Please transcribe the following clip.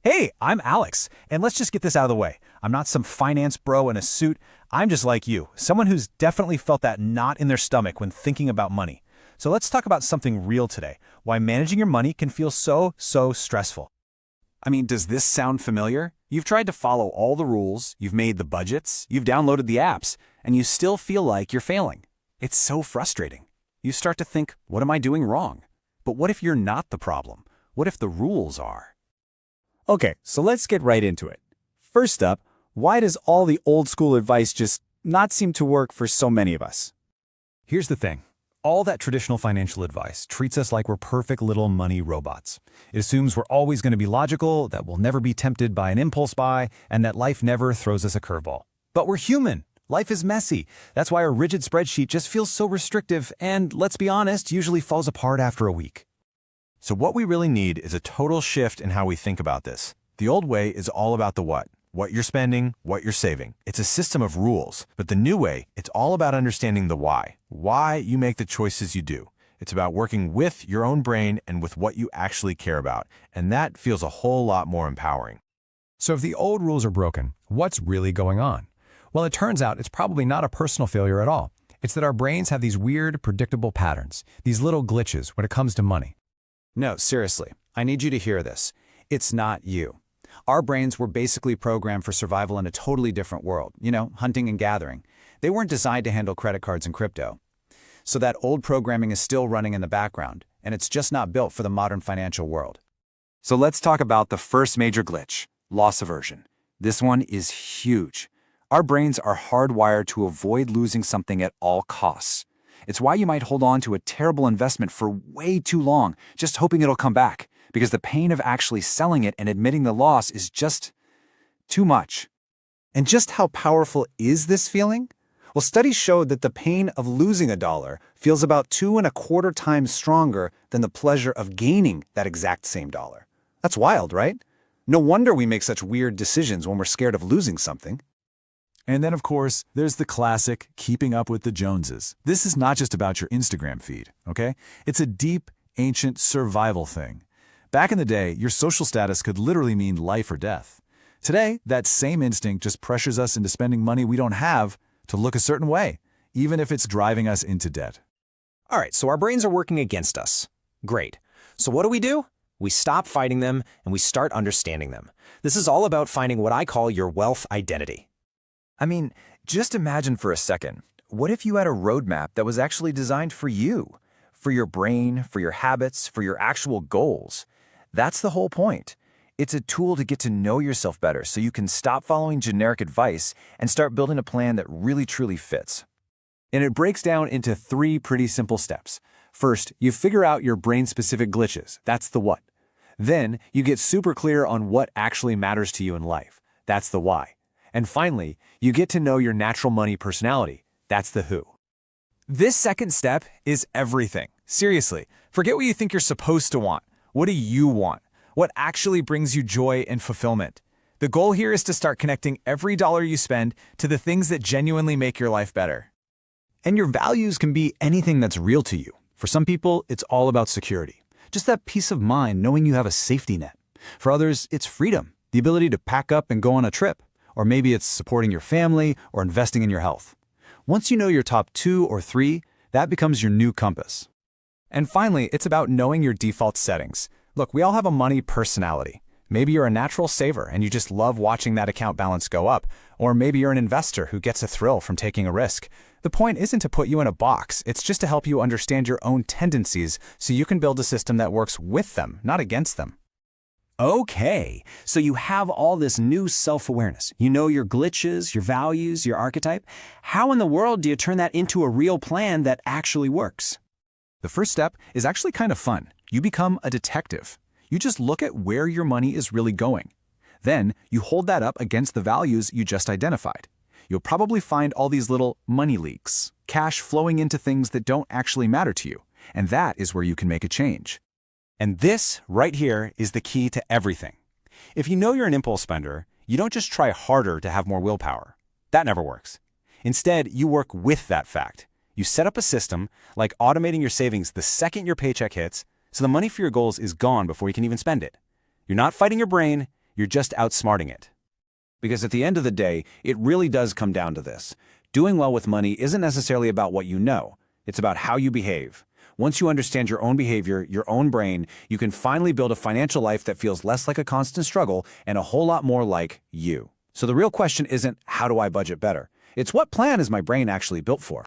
Hey, I'm Alex, and let's just get this out of the way. I'm not some finance bro in a suit. I'm just like you, someone who's definitely felt that knot in their stomach when thinking about money. So let's talk about something real today, why managing your money can feel so stressful. I mean, does this sound familiar? You've tried to follow all the rules, you've made the budgets, you've downloaded the apps, and you still feel like you're failing. It's so frustrating. You start to think, what am I doing wrong? But what if you're not the problem? What if the rules are? Okay, so let's get right into it. First up, why does all the old school advice just not seem to work for so many of us? Here's the thing. All that traditional financial advice treats us like we're perfect little money robots. It assumes we're always going to be logical, that we'll never be tempted by an impulse buy, and that life never throws us a curveball. But we're human. Life is messy. That's why a rigid spreadsheet just feels so restrictive and, let's be honest, usually falls apart after a week. So what we really need is a total shift in how we think about this. The old way is all about the what you're spending, what you're saving. It's a system of rules, but the new way, it's all about understanding the why you make the choices you do. It's about working with your own brain and with what you actually care about, and that feels a whole lot more empowering. So if the old rules are broken, what's really going on? Well, it turns out it's probably not a personal failure at all. It's that our brains have these weird, predictable patterns, these little glitches when it comes to money. No, seriously, I need you to hear this. It's not you. Our brains were basically programmed for survival in a totally different world, hunting and gathering. They weren't designed to handle credit cards and crypto. So that old programming is still running in the background, and it's just not built for the modern financial world. So let's talk about the first major glitch, loss aversion. This one is huge. Our brains are hardwired to avoid losing something at all costs. It's why you might hold on to a terrible investment for way too long, just hoping it'll come back, because the pain of actually selling it and admitting the loss is just too much. And just how powerful is this feeling? Well, studies showed that the pain of losing $1 feels about 2.25 times stronger than the pleasure of gaining that exact same dollar. That's wild, right? No wonder we make such weird decisions when we're scared of losing something. And then, of course, there's the classic keeping up with the Joneses. This is not just about your Instagram feed, okay? It's a deep, ancient survival thing. Back in the day, your social status could literally mean life or death. Today, that same instinct just pressures us into spending money we don't have to look a certain way, even if it's driving us into debt. All right, so our brains are working against us. Great. So what do? We stop fighting them and we start understanding them. This is all about finding what I call your wealth identity. I mean, just imagine for a second, what if you had a roadmap that was actually designed for you, for your brain, for your habits, for your actual goals? That's the whole point. It's a tool to get to know yourself better so you can stop following generic advice and start building a plan that really truly fits. And it breaks down into 3 pretty simple steps. First, you figure out your brain-specific glitches. That's the what. Then, you get super clear on what actually matters to you in life. That's the why. And finally, you get to know your natural money personality. That's the who. This second step is everything. Seriously, forget what you think you're supposed to want. What do you want? What actually brings you joy and fulfillment? The goal here is to start connecting every dollar you spend to the things that genuinely make your life better. And your values can be anything that's real to you. For some people, it's all about security. Just that peace of mind knowing you have a safety net. For others, it's freedom, the ability to pack up and go on a trip. Or maybe it's supporting your family or investing in your health. Once you know your top 2 or 3, that becomes your new compass. And finally, it's about knowing your default settings. Look, we all have a money personality. Maybe you're a natural saver and you just love watching that account balance go up. Or maybe you're an investor who gets a thrill from taking a risk. The point isn't to put you in a box. It's just to help you understand your own tendencies so you can build a system that works with them, not against them. Okay, so you have all this new self-awareness. You know your glitches, your values, your archetype. How in the world do you turn that into a real plan that actually works? The first step is actually kind of fun. You become a detective. You just look at where your money is really going. Then you hold that up against the values you just identified. You'll probably find all these little money leaks, cash flowing into things that don't actually matter to you. And that is where you can make a change. And this, right here, is the key to everything. If you know you're an impulse spender, you don't just try harder to have more willpower. That never works. Instead, you work with that fact. You set up a system, like automating your savings the second your paycheck hits, so the money for your goals is gone before you can even spend it. You're not fighting your brain, You're just outsmarting it. Because at the end of the day, it really does come down to this. Doing well with money isn't necessarily about what you know. It's about how you behave. Once you understand your own behavior, your own brain, you can finally build a financial life that feels less like a constant struggle and a whole lot more like you. So the real question isn't, how do I budget better? It's, what plan is my brain actually built for?